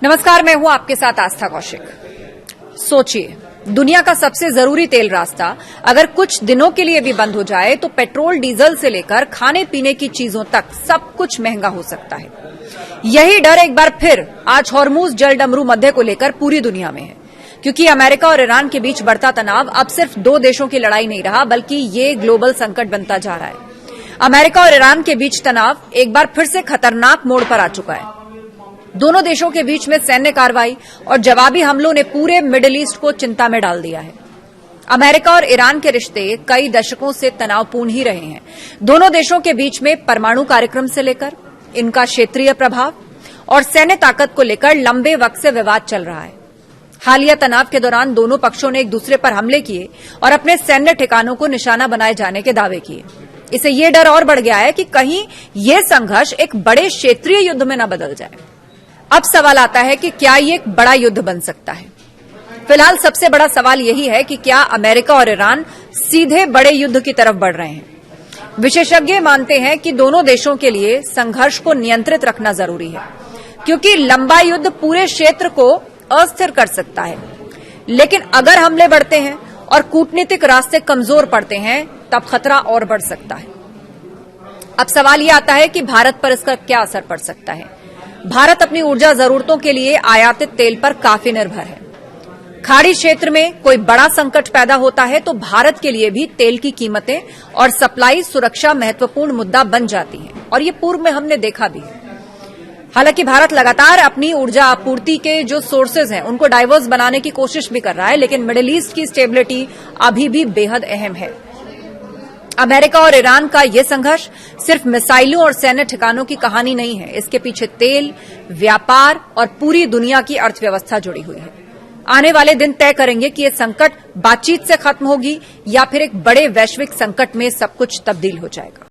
नमस्कार, मैं हूं आपके साथ आस्था कौशिक। सोचिए, दुनिया का सबसे जरूरी तेल रास्ता अगर कुछ दिनों के लिए भी बंद हो जाए तो पेट्रोल डीजल से लेकर खाने पीने की चीजों तक सब कुछ महंगा हो सकता है। यही डर एक बार फिर आज हॉर्मूज जलडमरू मध्य को लेकर पूरी दुनिया में है, क्योंकि अमेरिका और ईरान के बीच बढ़ता तनाव अब सिर्फ दो देशों की लड़ाई नहीं रहा, बल्कि ये ग्लोबल संकट बनता जा रहा है। अमेरिका और ईरान के बीच तनाव एक बार फिर से खतरनाक मोड़ पर आ चुका है। दोनों देशों के बीच में सैन्य कार्रवाई और जवाबी हमलों ने पूरे मिडिल ईस्ट को चिंता में डाल दिया है। अमेरिका और ईरान के रिश्ते कई दशकों से तनावपूर्ण ही रहे हैं। दोनों देशों के बीच में परमाणु कार्यक्रम से लेकर इनका क्षेत्रीय प्रभाव और सैन्य ताकत को लेकर लंबे वक्त से विवाद चल रहा है। हालिया तनाव के दौरान दोनों पक्षों ने एक दूसरे पर हमले किए और अपने सैन्य ठिकानों को निशाना बनाए जाने के दावे किए। इससे यह डर और बढ़ गया है कि कहीं यह संघर्ष एक बड़े क्षेत्रीय युद्ध में न बदल जाए। अब सवाल आता है कि क्या ये एक बड़ा युद्ध बन सकता है। फिलहाल सबसे बड़ा सवाल यही है कि क्या अमेरिका और ईरान सीधे बड़े युद्ध की तरफ बढ़ रहे हैं। विशेषज्ञ मानते हैं कि दोनों देशों के लिए संघर्ष को नियंत्रित रखना जरूरी है, क्योंकि लंबा युद्ध पूरे क्षेत्र को अस्थिर कर सकता है। लेकिन अगर हमले बढ़ते हैं और कूटनीतिक रास्ते कमजोर पड़ते हैं, तब खतरा और बढ़ सकता है। अब सवाल यह आता है कि भारत पर इसका क्या असर पड़ सकता है। भारत अपनी ऊर्जा जरूरतों के लिए आयातित तेल पर काफी निर्भर है। खाड़ी क्षेत्र में कोई बड़ा संकट पैदा होता है तो भारत के लिए भी तेल की कीमतें और सप्लाई सुरक्षा महत्वपूर्ण मुद्दा बन जाती है, और ये पूर्व में हमने देखा भी है। हालांकि भारत लगातार अपनी ऊर्जा आपूर्ति के जो सोर्सेज हैं उनको डाइवर्स बनाने की कोशिश भी कर रहा है, लेकिन मिडिल ईस्ट की स्टेबिलिटी अभी भी बेहद अहम है। अमेरिका और ईरान का यह संघर्ष सिर्फ मिसाइलों और सैन्य ठिकानों की कहानी नहीं है। इसके पीछे तेल, व्यापार और पूरी दुनिया की अर्थव्यवस्था जुड़ी हुई है। आने वाले दिन तय करेंगे कि यह संकट बातचीत से खत्म होगी या फिर एक बड़े वैश्विक संकट में सब कुछ तब्दील हो जाएगा।